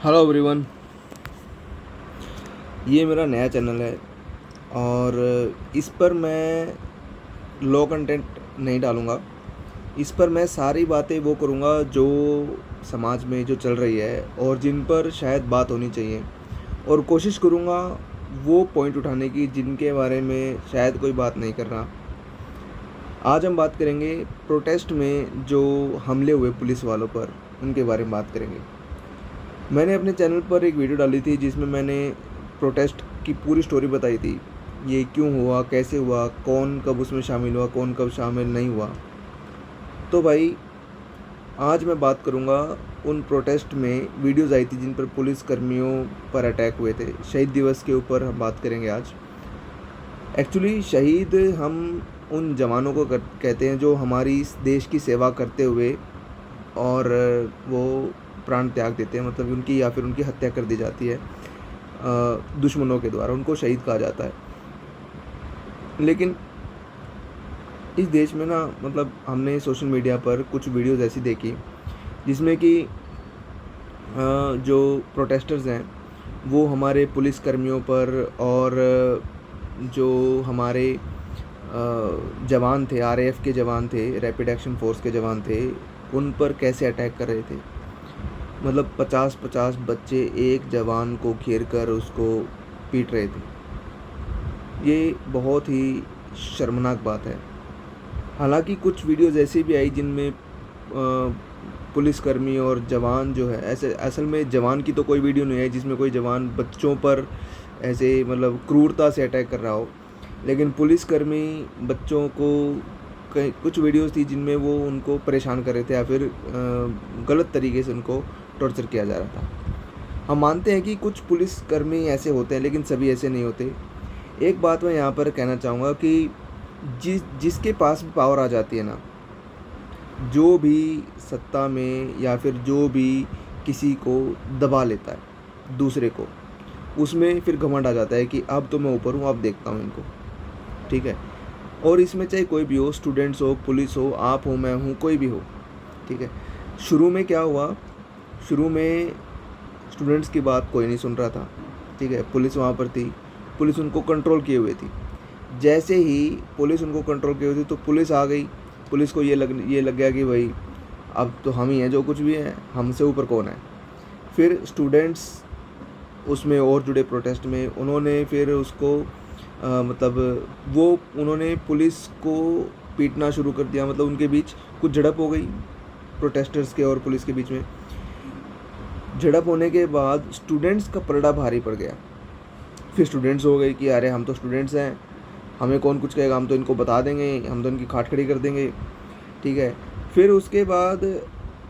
Hello everyone. ये मेरा नया चैनल है और इस पर मैं लो कंटेंट नहीं डालूँगा। इस पर मैं सारी बातें वो करूँगा जो समाज में जो चल रही है और जिन पर शायद बात होनी चाहिए, और कोशिश करूँगा वो पॉइंट उठाने की जिनके बारे में शायद कोई बात नहीं कर रहा। आज हम बात करेंगे प्रोटेस्ट में जो हमले हुए पुलिस वालों पर, उनके बारे में बात करेंगे। मैंने अपने चैनल पर एक वीडियो डाली थी जिसमें मैंने प्रोटेस्ट की पूरी स्टोरी बताई थी। ये क्यों हुआ, कैसे हुआ, कौन कब उसमें शामिल हुआ, कौन कब शामिल नहीं हुआ। तो भाई आज मैं बात करूँगा उन प्रोटेस्ट में वीडियोज़ आई थी जिन पर पुलिस कर्मियों पर अटैक हुए थे। शहीद दिवस के ऊपर हम बात करेंगे आज। एक्चुअली शहीद हम उन जवानों को कहते हैं जो हमारी इस देश की सेवा करते हुए और वो प्राण त्याग देते हैं, मतलब उनकी या फिर उनकी हत्या कर दी जाती है दुश्मनों के द्वारा, उनको शहीद कहा जाता है। लेकिन इस देश में ना, मतलब हमने सोशल मीडिया पर कुछ वीडियोज़ ऐसी देखी जिसमें कि जो प्रोटेस्टर्स हैं वो हमारे पुलिस कर्मियों पर और जो हमारे जवान थे, आरएएफ के जवान थे, रैपिड एक्शन फोर्स के जवान थे, उन पर कैसे अटैक कर रहे थे। मतलब 50-50 बच्चे एक जवान को घेर कर उसको पीट रहे थे। ये बहुत ही शर्मनाक बात है। हालांकि कुछ वीडियोज़ ऐसी भी आई जिनमें पुलिसकर्मी और जवान जो है, ऐसे असल में जवान की तो कोई वीडियो नहीं है जिसमें कोई जवान बच्चों पर ऐसे मतलब क्रूरता से अटैक कर रहा हो। लेकिन पुलिसकर्मी बच्चों को कई कुछ वीडियोज़ थी जिनमें वो उनको परेशान कर रहे थे या फिर गलत तरीके से उनको टॉर्चर किया जा रहा था। हम मानते हैं कि कुछ पुलिसकर्मी ऐसे होते हैं, लेकिन सभी ऐसे नहीं होते। एक बात मैं यहाँ पर कहना चाहूँगा कि जिसके पास भी पावर आ जाती है ना, जो भी सत्ता में या फिर जो भी किसी को दबा लेता है दूसरे को, उसमें फिर घमंड आ जाता है कि अब तो मैं ऊपर हूँ, अब देखता हूँ इनको। ठीक है। और इसमें चाहे कोई भी हो, स्टूडेंट्स हो, पुलिस हो, आप हो, मैं हूँ, कोई भी हो। ठीक है। शुरू में क्या हुआ, शुरू में स्टूडेंट्स की बात कोई नहीं सुन रहा था। ठीक है। पुलिस वहाँ पर थी, पुलिस उनको कंट्रोल किए हुए थी। जैसे ही पुलिस उनको कंट्रोल किए हुए थी तो पुलिस आ गई। पुलिस को ये लग गया कि भाई अब तो हम ही हैं, जो कुछ भी है हमसे ऊपर कौन है। फिर स्टूडेंट्स उसमें और जुड़े प्रोटेस्ट में, उन्होंने फिर उसको मतलब वो उन्होंने पुलिस को पीटना शुरू कर दिया। मतलब उनके बीच कुछ झड़प हो गई, प्रोटेस्टर्स के और पुलिस के बीच में। झड़प होने के बाद स्टूडेंट्स का पलड़ा भारी पड़ गया। फिर स्टूडेंट्स हो गए कि अरे हम तो स्टूडेंट्स हैं, हमें कौन कुछ कहेगा, हम तो इनको बता देंगे, हम तो इनकी खाट खड़ी कर देंगे। ठीक है। फिर उसके बाद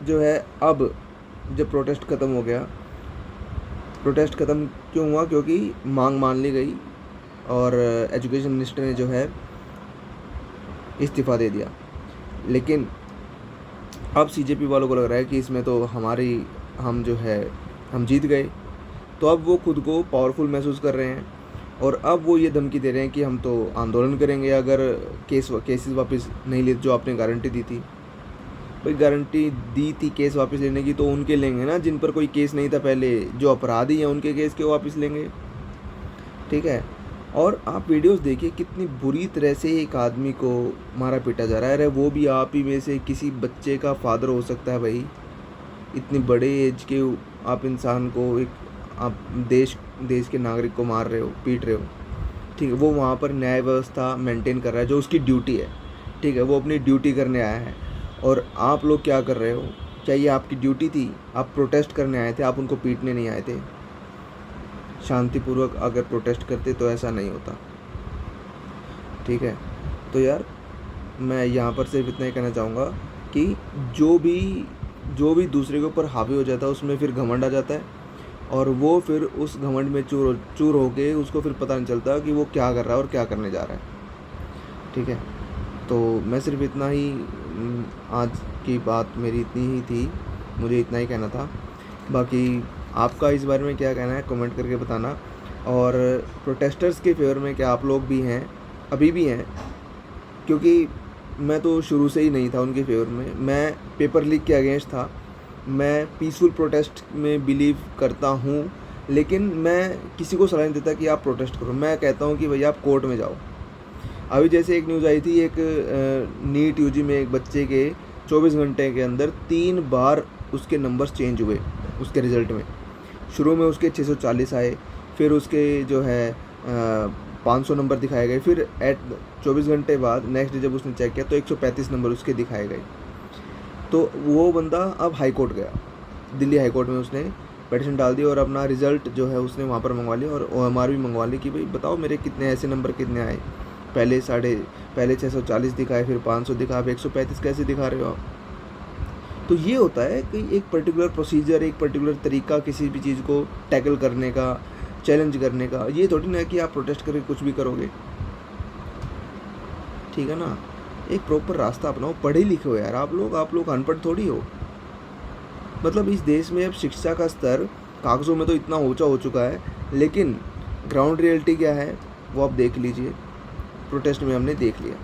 जो है, अब जब प्रोटेस्ट ख़त्म हो गया, प्रोटेस्ट ख़त्म क्यों हुआ, क्योंकि मांग मान ली गई और एजुकेशन मिनिस्टर ने जो है इस्तीफ़ा दे दिया। लेकिन अब सीजेपी वालों को लग रहा है कि इसमें तो हम जो है हम जीत गए। तो अब वो खुद को पावरफुल महसूस कर रहे हैं और अब वो ये धमकी दे रहे हैं कि हम तो आंदोलन करेंगे अगर केसेस वापस नहीं लिए, जो आपने गारंटी दी थी। भाई गारंटी दी थी केस वापस लेने की, तो उनके लेंगे ना जिन पर कोई केस नहीं था पहले, जो अपराधी हैं उनके केस क्यों वापस लेंगे। ठीक है। और आप वीडियोस देखिए कितनी बुरी तरह से एक आदमी को मारा पीटा जा रहा है। अरे वो भी आप ही में से किसी बच्चे का फादर हो सकता है भाई। इतनी बड़े एज के आप इंसान को, एक आप देश के नागरिक को मार रहे हो, पीट रहे हो। ठीक है। वो वहाँ पर न्याय व्यवस्था मेंटेन कर रहा है, जो उसकी ड्यूटी है। ठीक है। वो अपनी ड्यूटी करने आया है और आप लोग क्या कर रहे हो। क्या ये आपकी ड्यूटी थी? आप प्रोटेस्ट करने आए थे, आप उनको पीटने नहीं आए थे। शांतिपूर्वक अगर प्रोटेस्ट करते तो ऐसा नहीं होता। ठीक है। तो यार मैं यहाँ पर सिर्फ इतना ही कहना चाहूँगा कि जो भी दूसरे के ऊपर हावी हो जाता है उसमें फिर घमंड आ जाता है और वो फिर उस घमंड में चूर होके उसको फिर पता नहीं चलता कि वो क्या कर रहा है और क्या करने जा रहा है। ठीक है। तो मैं सिर्फ इतना ही आज की बात मेरी इतनी ही थी, मुझे इतना ही कहना था। बाकी आपका इस बारे में क्या कहना है कमेंट करके बताना। और प्रोटेस्टर्स के फेवर में क्या आप लोग भी हैं, अभी भी हैं? क्योंकि मैं तो शुरू से ही नहीं था उनके फेवर में, मैं पेपर लीक के अगेंस्ट था। मैं पीसफुल प्रोटेस्ट में बिलीव करता हूँ, लेकिन मैं किसी को सलाह नहीं देता कि आप प्रोटेस्ट करो। मैं कहता हूँ कि भैया आप कोर्ट में जाओ। अभी जैसे एक न्यूज़ आई थी, एक नीट यूजी में एक बच्चे के 24 घंटे के अंदर 3 बार उसके नंबर्स चेंज हुए उसके रिज़ल्ट में। शुरू में उसके 640 आए, फिर उसके जो है 500 नंबर दिखाए गए, फिर 24 घंटे बाद नेक्स्ट डे जब उसने चेक किया तो 135 नंबर उसके दिखाए गए। तो वो बंदा अब हाई कोर्ट गया, दिल्ली हाई कोर्ट में उसने पिटीशन डाल दी और अपना रिज़ल्ट जो है उसने वहाँ पर मंगवा लिया और OMR भी मंगवा ली कि भाई बताओ मेरे कितने ऐसे नंबर कितने आए। पहले 640 दिखाए, फिर 500 दिखा, अब 135 कैसे दिखा रहे हो आप। तो ये होता है कि एक पर्टिकुलर प्रोसीजर, एक पर्टिकुलर तरीका किसी भी चीज़ को टैकल करने का, चैलेंज करने का। ये थोड़ी ना है कि आप प्रोटेस्ट करके कुछ भी करोगे, ठीक है ना। एक प्रॉपर रास्ता अपनाओ, पढ़े लिखे हो यार आप लोग अनपढ़ थोड़ी हो। मतलब इस देश में अब शिक्षा का स्तर कागज़ों में तो इतना ऊंचा हो चुका है, लेकिन ग्राउंड रियलिटी क्या है वो आप देख लीजिए। प्रोटेस्ट में हमने देख लिया,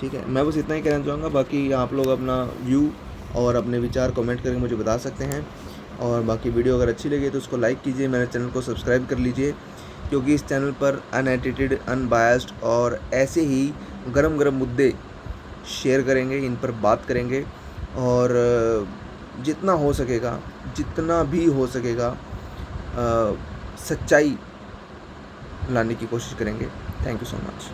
ठीक है। मैं बस इतना ही कहना चाहूँगा, बाकी आप लोग अपना व्यू और अपने विचार कमेंट करके मुझे बता सकते हैं। और बाकी वीडियो अगर अच्छी लगे तो उसको लाइक कीजिए, मेरे चैनल को सब्सक्राइब कर लीजिए, क्योंकि इस चैनल पर अनएडिटेड, अनबायस्ड और ऐसे ही गरम गरम मुद्दे शेयर करेंगे, इन पर बात करेंगे और जितना हो सकेगा, जितना भी हो सकेगा सच्चाई लाने की कोशिश करेंगे। Thank you so much.